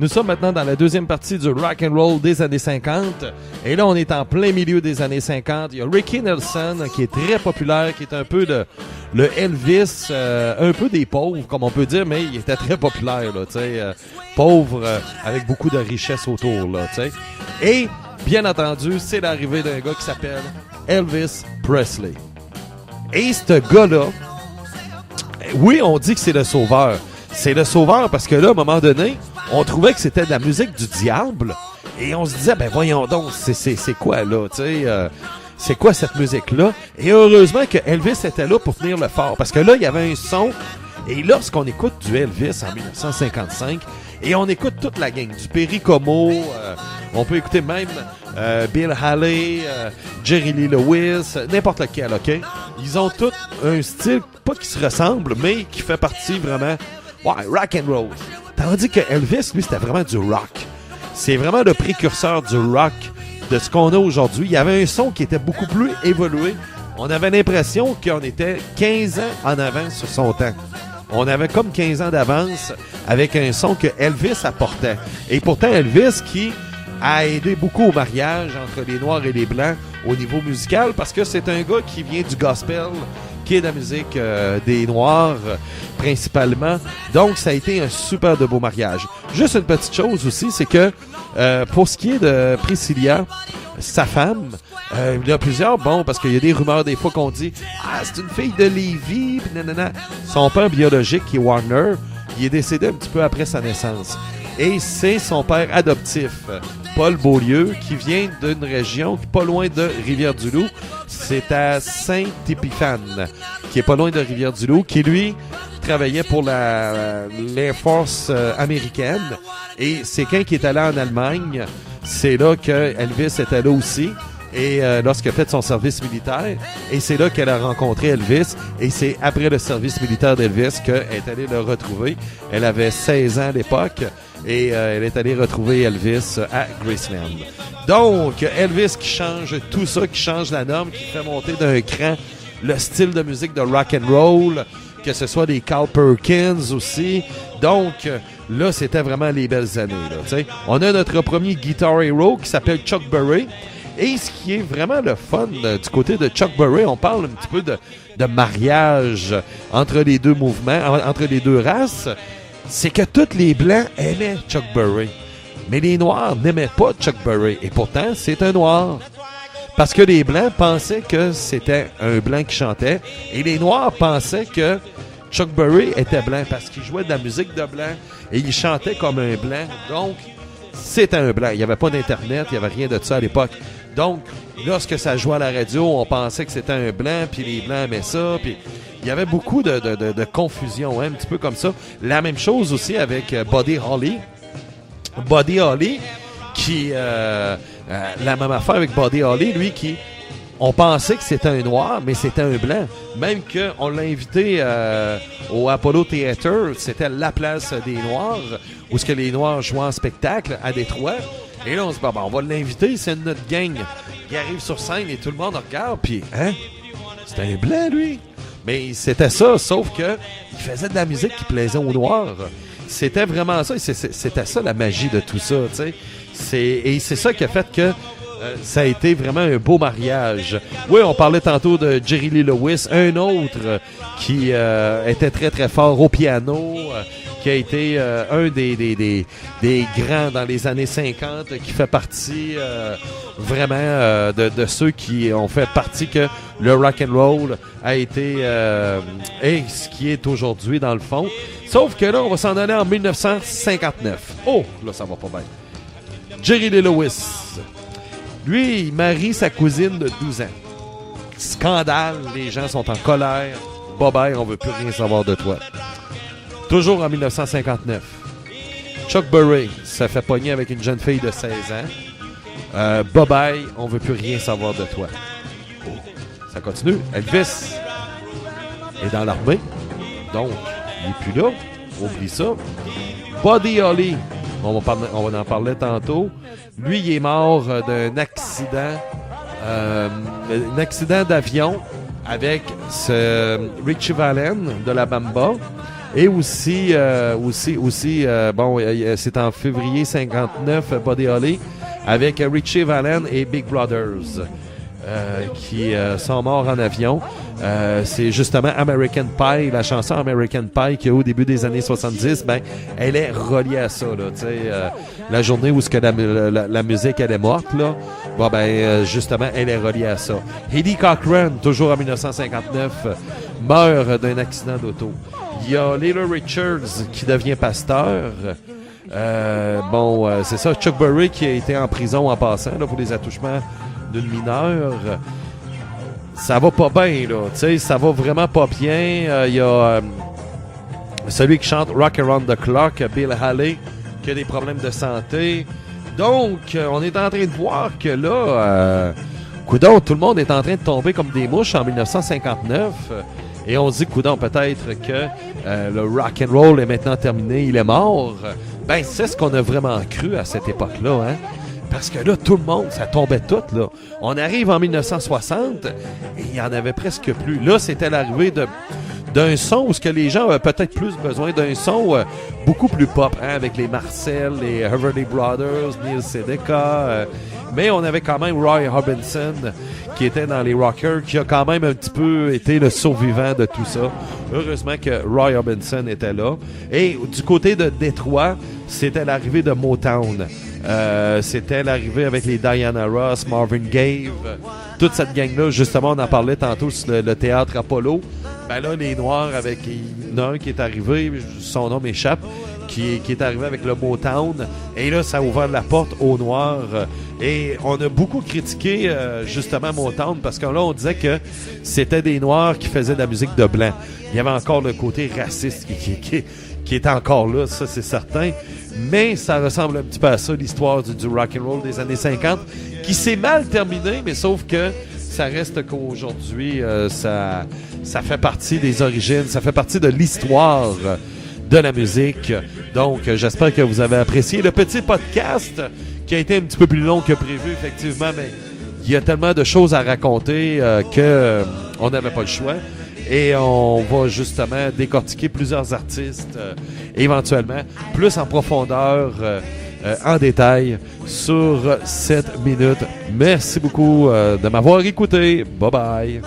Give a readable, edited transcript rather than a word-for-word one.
Nous sommes maintenant dans la deuxième partie du rock and roll des années 50. Et là, on est en plein milieu des années 50. Il y a Ricky Nelson qui est très populaire, qui est un peu le Elvis, un peu des pauvres, comme on peut dire, mais il était très populaire, là, tu sais, pauvre, avec beaucoup de richesse autour, là, tu sais. Et, bien entendu, c'est l'arrivée d'un gars qui s'appelle Elvis Presley. Et ce gars-là, oui, on dit que c'est le sauveur. C'est le sauveur parce que là, à un moment donné, on trouvait que c'était de la musique du diable. Et on se disait, ben voyons donc, c'est quoi là, tu sais, c'est quoi cette musique-là? Et heureusement que Elvis était là pour tenir le fort. Parce que là, il y avait un son. Et lorsqu'on écoute du Elvis en 1955, et on écoute toute la gang, du Perry Como, on peut écouter même Bill Haley, Jerry Lee Lewis, n'importe lequel, OK? Ils ont tous un style, pas qui se ressemble, mais qui fait partie vraiment, ouais, rock and roll. Tandis que Elvis, lui, c'était vraiment du rock. C'est vraiment le précurseur du rock de ce qu'on a aujourd'hui. Il y avait un son qui était beaucoup plus évolué. On avait l'impression qu'on était 15 ans en avance sur son temps. On avait comme 15 ans d'avance avec un son que Elvis apportait. Et pourtant, Elvis qui a aidé beaucoup au mariage entre les Noirs et les Blancs au niveau musical parce que c'est un gars qui vient du gospel, qui est de la musique des Noirs principalement. Donc, ça a été un super de beau mariage. Juste une petite chose aussi, c'est que pour ce qui est de Priscilla, sa femme, il y a plusieurs, bon, parce qu'il y a des rumeurs des fois qu'on dit « Ah, c'est une fille de Lévis, pis nanana. » Son père biologique, qui est Warner, il est décédé un petit peu après sa naissance. Et c'est son père adoptif, Paul Beaulieu, qui vient d'une région pas loin de Rivière-du-Loup. C'est à Saint-Épiphane, qui est pas loin de Rivière-du-Loup, qui lui travaillait pour l'Air Force américaine. Et c'est quand il est allé en Allemagne, c'est là que Elvis était là aussi. Et lorsqu'il a fait son service militaire, et c'est là qu'elle a rencontré Elvis, et c'est après le service militaire d'Elvis qu'elle est allée le retrouver. Elle avait 16 ans à l'époque, et elle est allée retrouver Elvis à Graceland. Donc, Elvis qui change tout ça, qui change la norme, qui fait monter d'un cran le style de musique de rock and roll, que ce soit des Carl Perkins aussi. Donc, là, c'était vraiment les belles années. Là, t'sais. On a notre premier Guitar Hero qui s'appelle Chuck Berry. Et ce qui est vraiment le fun du côté de Chuck Berry, on parle un petit peu de mariage entre les deux mouvements, entre les deux races, c'est que tous les Blancs aimaient Chuck Berry. Mais les Noirs n'aimaient pas Chuck Berry. Et pourtant, c'est un Noir. Parce que les Blancs pensaient que c'était un Blanc qui chantait. Et les Noirs pensaient que Chuck Berry était blanc parce qu'il jouait de la musique de blanc et il chantait comme un Blanc. Donc, c'était un Blanc. Il n'y avait pas d'Internet, il n'y avait rien de ça à l'époque. Donc, lorsque ça jouait à la radio, on pensait que c'était un Blanc, puis les Blancs aimaient ça, puis il y avait beaucoup de confusion, hein, un petit peu comme ça. La même chose aussi avec Buddy Holly. Buddy Holly, qui... la même affaire avec Buddy Holly, lui, qui... On pensait que c'était un Noir, mais c'était un Blanc. Même qu'on l'a invité au Apollo Theater, c'était la place des Noirs, où ce que les Noirs jouaient en spectacle à Détroit. Et là, on se dit, on va l'inviter, c'est notre gang. Il arrive sur scène et tout le monde regarde, puis, hein? C'était un Blanc, lui. Mais c'était ça, sauf que il faisait de la musique qui plaisait aux Noirs. C'était vraiment ça, c'était ça la magie de tout ça, tu sais. Et c'est ça qui a fait que ça a été vraiment un beau mariage. Oui, on parlait tantôt de Jerry Lee Lewis, un autre qui était très très fort au piano, qui a été un des grands dans les années 50, qui fait partie vraiment de ceux qui ont fait partie que le rock and roll a été et ce qui est aujourd'hui dans le fond. Sauf que là, on va s'en aller en 1959. Oh, là, ça va pas bien. Jerry Lee Lewis. Lui, il marie sa cousine de 12 ans. Scandale, les gens sont en colère. Bye-bye, on veut plus rien savoir de toi. Toujours en 1959. Chuck Berry se fait pogner avec une jeune fille de 16 ans. Bye-bye, on veut plus rien savoir de toi. Oh, ça continue. Elvis est dans l'armée. Donc, il n'est plus là. Oublie ça. Buddy Holly, on va en parler tantôt. Lui, il est mort d'un accident d'avion avec Richie Valens de la Bamba. Et aussi, bon, c'est en février 59, Buddy Holly, avec Richie Valens et Big Brothers, qui sont morts en avion. C'est justement American Pie, la chanson American Pie qui au début des années 70, ben elle est reliée à ça, là, tu sais, la journée où ce que la musique elle est morte, là, bon ben justement elle est reliée à ça. Eddie Cochran, toujours en 1959, meurt d'un accident d'auto. Il y a Little Richards qui devient pasteur. C'est ça, Chuck Berry qui a été en prison en passant là, pour les attouchements d'une mineure. Ça va pas bien, là. Tu sais, ça va vraiment pas bien. Il y a celui qui chante Rock Around the Clock, Bill Haley, qui a des problèmes de santé. Donc, on est en train de voir que là, coudonc, tout le monde est en train de tomber comme des mouches en 1959. Et on se dit, coudonc, peut-être que le rock and roll est maintenant terminé, il est mort. Ben, c'est ce qu'on a vraiment cru à cette époque-là, hein. Parce que là, tout le monde, ça tombait tout, là. On arrive en 1960 et il y en avait presque plus. Là, c'était l'arrivée d'un son où ce que les gens avaient peut-être plus besoin d'un son beaucoup plus pop, hein, avec les Marcel, les Everly Brothers, Neil Sedaka. Mais on avait quand même Roy Orbison qui était dans les Rockers, qui a quand même un petit peu été le survivant de tout ça. Heureusement que Roy Orbison était là. Et du côté de Détroit, c'était l'arrivée de Motown. C'était l'arrivée avec les Diana Ross, Marvin Gaye, toute cette gang-là. Justement, on en parlait tantôt sur le théâtre Apollo. Ben là, les Noirs, avec il y en a un qui est arrivé, son nom m'échappe, qui est arrivé avec le Motown. Et là, ça a ouvert la porte aux Noirs. Et on a beaucoup critiqué justement Motown parce que là, on disait que c'était des Noirs qui faisaient de la musique de blanc. Il y avait encore le côté raciste qui est encore là, ça c'est certain. Mais ça ressemble un petit peu à ça, l'histoire du rock and roll des années 50, qui s'est mal terminée, mais sauf que ça reste qu'aujourd'hui, ça fait partie des origines, ça fait partie de l'histoire de la musique. Donc, j'espère que vous avez apprécié le petit podcast qui a été un petit peu plus long que prévu, effectivement, mais il y a tellement de choses à raconter que on n'avait pas le choix. Et on va justement décortiquer plusieurs artistes, éventuellement, plus en profondeur, en détail, sur 7 minutes. Merci beaucoup de m'avoir écouté. Bye bye.